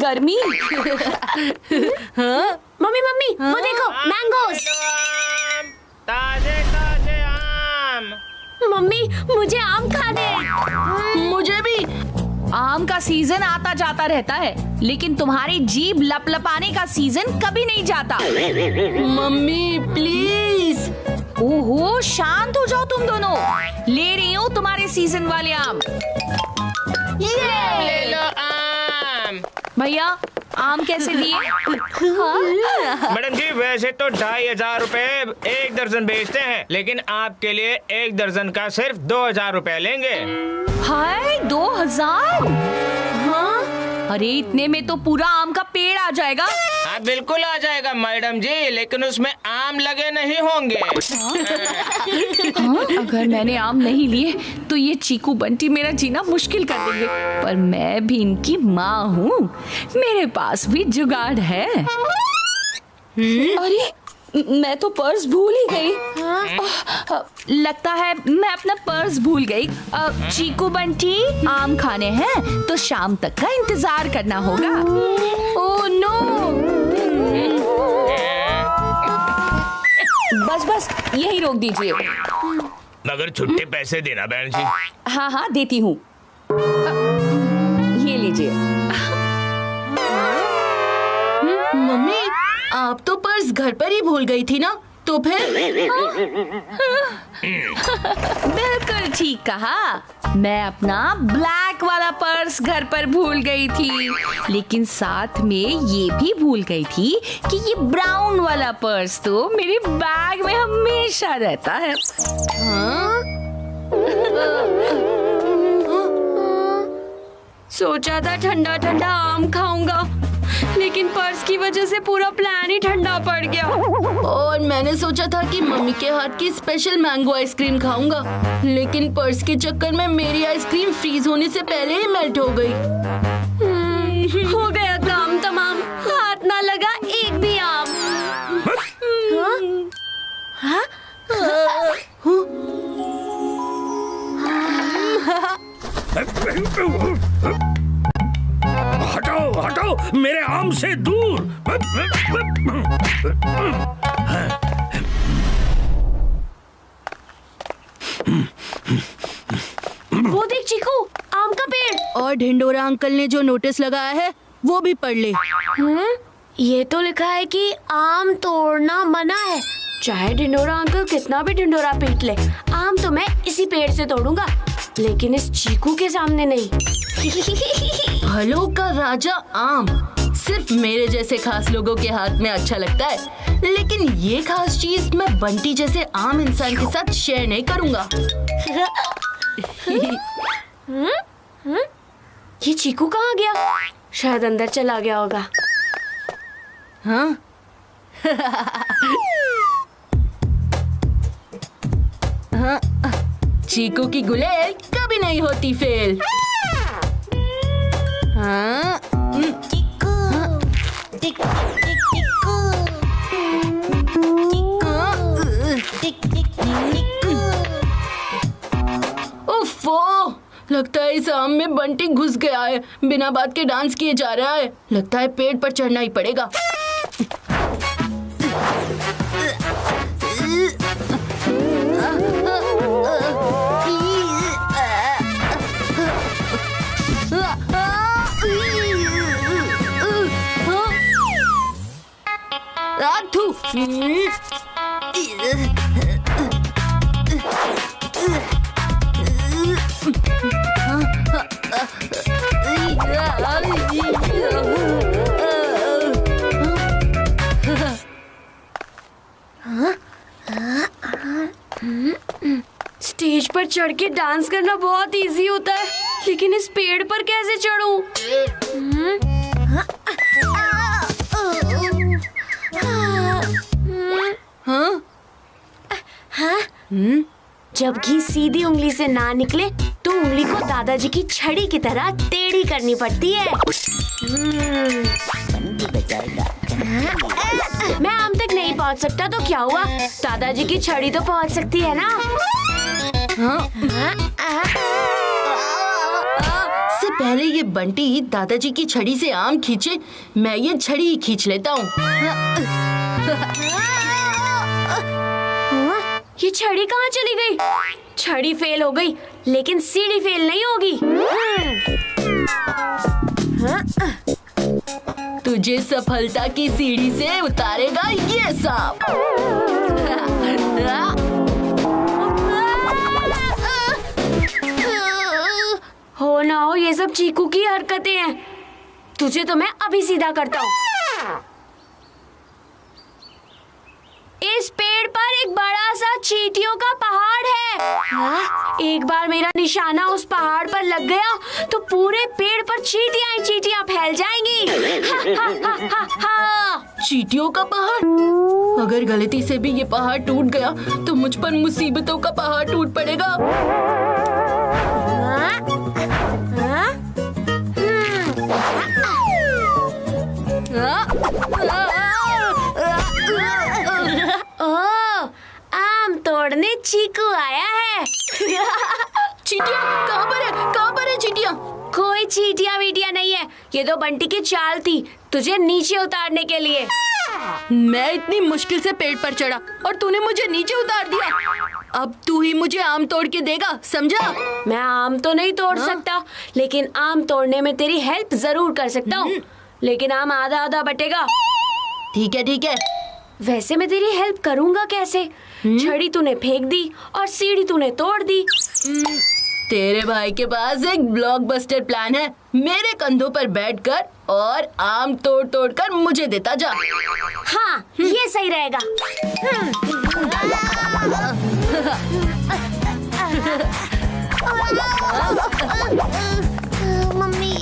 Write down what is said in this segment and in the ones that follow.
गर्मी। हाँ? मम्मी वो देखो मैंगोज। ताजे ताजे आम। मम्मी मुझे आम खाने। मुझे भी। आम का सीजन आता जाता रहता है, लेकिन तुम्हारी जीभ लपलपाने का सीजन कभी नहीं जाता। Mummy please. ओहो, शांत हो जाओ तुम दोनों। ले रही हूँ तुम्हारे सीजन वाले आम। ले लो आम। भैया आम कैसे दिए? मैडम जी वैसे तो 2500 रुपए एक दर्जन बेचते हैं, लेकिन आपके लिए एक दर्जन का सिर्फ 2000 रुपए लेंगे। हाय 2000? हाँ? अरे इतने में तो पूरा आम का पेड़ आ जाएगा। हाँ बिल्कुल आ जाएगा मैडम जी, लेकिन उसमें आम लगे नहीं होंगे। हाँ? अगर मैंने आम नहीं लिए तो ये चीकू बंटी मेरा जीना मुश्किल कर देंगे, पर मैं भी इनकी माँ हूँ, मेरे पास भी जुगाड़ है। अरे मैं तो पर्स भूल ही गई। लगता है मैं अपना पर्स भूल गई। चीकू बंटी आम खाने हैं तो शाम तक का इंतजार करना होगा। Oh no. बस यही रोक दीजिए। मगर छुट्टे पैसे देना बहन जी। हाँ देती हूँ। ये लीजिए। मम्मी आप तो पर्स घर पर ही भूल गई थी ना, तो फिर? बिल्कुल ठीक कहा। मैं अपना ब्लैक वाला पर्स घर पर भूल गई थी, लेकिन साथ में ये भी भूल गई थी कि ये ब्राउन वाला पर्स तो मेरे बैग में हमेशा रहता है। हाँ? सोचा था ठंडा ठंडा आम खाऊंगा, लेकिन पर्स की वजह से पूरा प्लान ही ठंडा पड़ गया। और मैंने सोचा था कि मम्मी के हाथ की स्पेशल मैंगो आइसक्रीम खाऊंगा, लेकिन पर्स के चक्कर में मेरी आइसक्रीम फ्रीज होने से पहले ही मेल्ट हो गई। हो गया काम तमाम, हाथ ना लगा एक भी आम। हाँ? हटाओ मेरे आम से दूर। वो देख चीकू, आम का पेड़। और ढिंडोरा अंकल ने जो नोटिस लगाया है वो भी पढ़ ले। ये तो लिखा है कि आम तोड़ना मना है, चाहे ढिंडोरा अंकल कितना भी ढिंडोरा पीट ले। आम तो मैं इसी पेड़ से तोड़ूंगा, लेकिन इस चीकू के सामने नहीं। फलों का राजा आम सिर्फ मेरे जैसे खास लोगों के हाथ में अच्छा लगता है, लेकिन ये खास चीज मैं बंटी जैसे आम इंसान के साथ शेयर नहीं करूंगा। ये चीकू कहाँ गया? शायद अंदर चला गया होगा। हाँ? हाँ? चीकू की गुलेल कभी नहीं होती फेल। हाँ? ओफो, लगता है इस आम में बंटी घुस गया है, बिना बात के डांस किए जा रहा है। लगता है पेड़ पर चढ़ना ही पड़ेगा। स्टेज पर चढ़ के डांस करना बहुत इजी होता है, लेकिन इस पेड़ पर कैसे चढ़ूं? हाँ? हाँ? जब घी सीधी उंगली से ना निकले तो उंगली को दादाजी की छड़ी की तरह टेढ़ी करनी पड़ती है। मैं आम तक नहीं पहुंच सकता तो क्या हुआ, दादाजी की छड़ी तो पहुंच सकती है ना। इससे पहले ये बंटी दादाजी की छड़ी से आम खींचे, मैं ये छड़ी ही खींच लेता हूँ। ये छड़ी कहाँ चली गई? छड़ी फेल हो गई, लेकिन सीढ़ी फेल नहीं होगी। तुझे सफलता की सीढ़ी से उतारेगा ये सांप। हो ना हो, ये सब चीकू की हरकतें हैं। तुझे तो मैं अभी सीधा करता हूँ। इस पेड़ पर एक बड़ा सा चींटियों का पहाड़ है। एक बार मेरा निशाना उस पहाड़ पर लग गया तो पूरे पेड़ पर चींटियां ही चींटियां फैल जाएंगी। हा, हा, हा, हा, हा। चींटियों का पहाड़? अगर गलती से भी ये पहाड़ टूट गया तो मुझ पर मुसीबतों का पहाड़ टूट पड़ेगा। आम तोड़ने चीकू आया है। चींटियां कहाँ पर है? कहाँ पर है चींटियां? कोई चींटियां वीटियां नहीं है, ये तो बंटी की चाल थी तुझे नीचे उतारने के लिए। मैं इतनी मुश्किल से पेड़ पर चढ़ा और तूने मुझे नीचे उतार दिया। अब तू ही मुझे आम तोड़ के देगा, समझा? मैं आम तो नहीं तोड़ सकता, लेकिन आम तोड़ने में तेरी हेल्प जरूर कर सकता हूँ। लेकिन आम आधा आधा बटेगा। ठीक है ठीक है। वैसे मैं तेरी हेल्प करूँगा कैसे? छड़ी तूने फेंक दी और सीढ़ी तूने तोड़ दी। तेरे भाई के पास एक ब्लॉकबस्टर प्लान है। मेरे कंधों पर बैठकर और आम तोड़ तोड़ कर मुझे देता जा। हाँ, ये सही रहेगा। मम्मी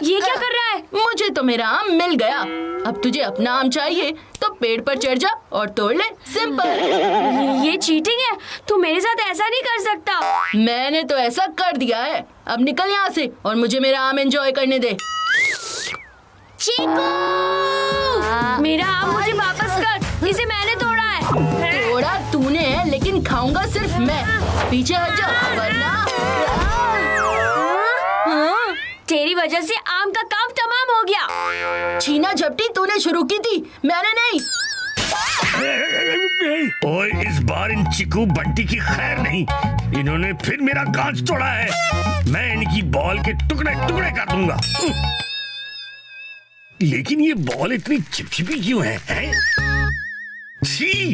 ये क्या कर रहा है? मुझे तो मेरा आम मिल गया। अब तुझे अपना आम चाहिए तो पेड़ पर चढ़ जा और तोड़ ले। सिंपल। ये चीटिंग है। तू मेरे साथ ऐसा नहीं कर सकता। मैंने तो ऐसा कर दिया है। अब निकल यहाँ से और मुझे मेरा आम एंजॉय करने दे। चीकू, मेरा आम मुझे वापस कर। इसे मैंने तोड़ा है। तोड़ा तूने है, लेकिन खाऊंगा सिर्फ मैं। पीछे हट जा वरना। तेरी वजह से आम का काम तमाम हो गया। छीना झपटी तूने शुरू की थी, मैंने नहीं। ओए, इस बार इन चिकू बंटी की खैर नहीं। इन्होंने फिर मेरा कांच तोड़ा है। मैं इनकी बॉल के टुकड़े टुकड़े कर दूंगा। लेकिन ये बॉल इतनी चिपचिपी क्यों है? छी,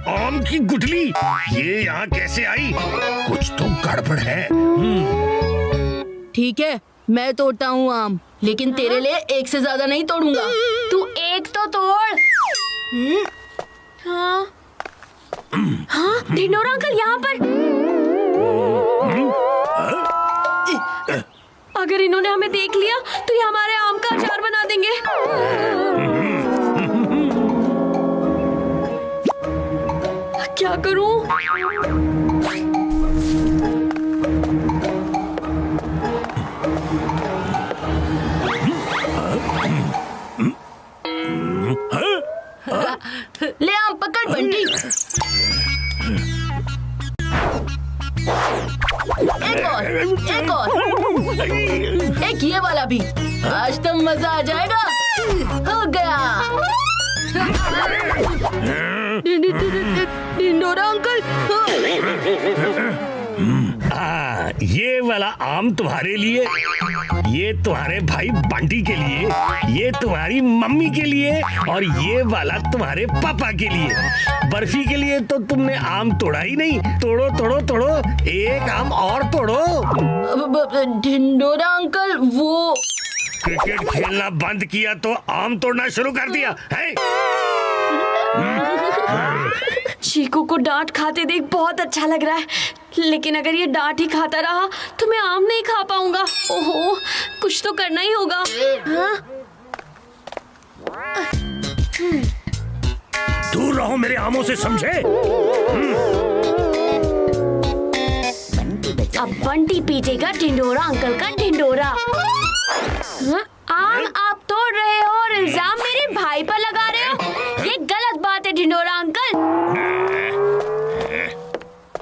आम की गुठली ये यहाँ कैसे आई? कुछ तो गड़बड़ है। ठीक है, मैं तोड़ता हूँ आम, लेकिन तेरे लिए एक से ज्यादा नहीं तोड़ूंगा। तू एक तो तोड़। हाँ, हाँ, ढिंडोरा अंकल यहाँ पर। अगर इन्होंने हमें देख लिया तो ये हमारे आम का अचार बना देंगे। क्या करूं? ले आम पकड़ बंटी। एक और, एक ये वाला भी। आज तो मजा आ जाएगा। हो गया। ढिंडोरा अंकल। ये वाला आम तुम्हारे लिए, ये तुम्हारे भाई बंटी के लिए, ये तुम्हारी मम्मी के लिए और ये वाला तुम्हारे पापा के लिए। बर्फी के लिए तो तुमने आम तोड़ा ही नहीं। तोड़ो तोड़ो तोड़ो, एक आम और तोड़ो। ढिंडोरा अंकल, वो क्रिकेट खेलना बंद किया तो आम तोड़ना शुरू कर दिया है? चीकू को डांट खाते देख बहुत अच्छा लग रहा है, लेकिन अगर ये डांट ही खाता रहा तो मैं आम नहीं खा पाऊंगा। ओहो, कुछ तो करना ही होगा। दूर रहो मेरे आमों से, समझे? बंटी अब बंटी पीटेगा ढिंडोरा अंकल का ढिंडोरा। हाँ? आम आप तोड़ रहे हो और इल्जाम मेरे भाई पर लगा रहे हो, ये गलत बात है ढिंडोरा अंकल।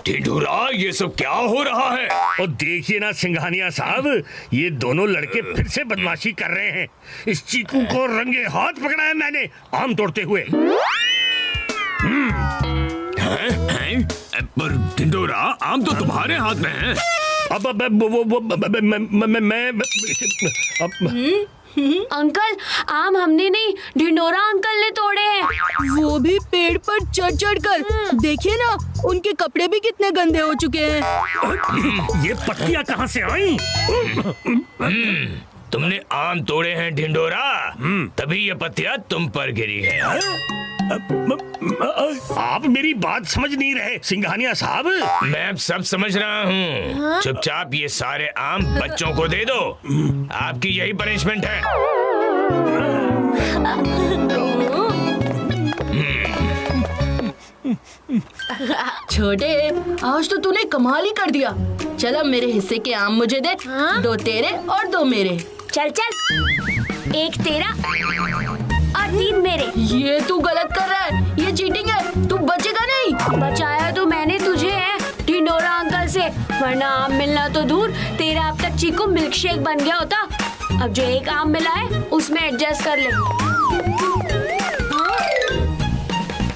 ढिंडोरा, ये सब क्या हो रहा है? और देखिए ना सिंघानिया साहब, ये दोनों लड़के फिर से बदमाशी कर रहे हैं। इस चीकू को रंगे हाथ पकड़ा है मैंने आम तोड़ते हुए। हैं? पर ढिंडोरा, आम तो तुम्हारे हाथ में है। अंकल, आम हमने नहीं, ढिंडोरा अंकल ने तोड़े हैं। वो भी पेड़ पर चढ़ कर। देखिए ना, उनके कपड़े भी कितने गंदे हो चुके हैं। ये पत्तियां कहाँ से आई? तुमने आम तोड़े हैं ढिंडोरा, तभी ये पत्तियां तुम पर गिरी है। आप मेरी बात समझ नहीं रहे सिंघानिया साहब। मैं अब सब समझ रहा हूँ। चुपचाप ये सारे आम बच्चों को दे दो, आपकी यही पनिशमेंट है। छोटे, आज तो तूने कमाल ही कर दिया। चल अब मेरे हिस्से के आम मुझे दे। हाँ? 2 तेरे और 2 मेरे। चल चल, 1 तेरा और 3 मेरे। ये तू गलत कर रहा है, ये चीटिंग है, तू बचेगा नहीं। बचाया तो मैंने तुझे है ढिंडोरा अंकल से, वरना आम मिलना तो दूर, तेरा अब तक चीकू मिल्क शेक बन गया होता। अब जो 1 आम मिला है उसमें एडजस्ट कर ले।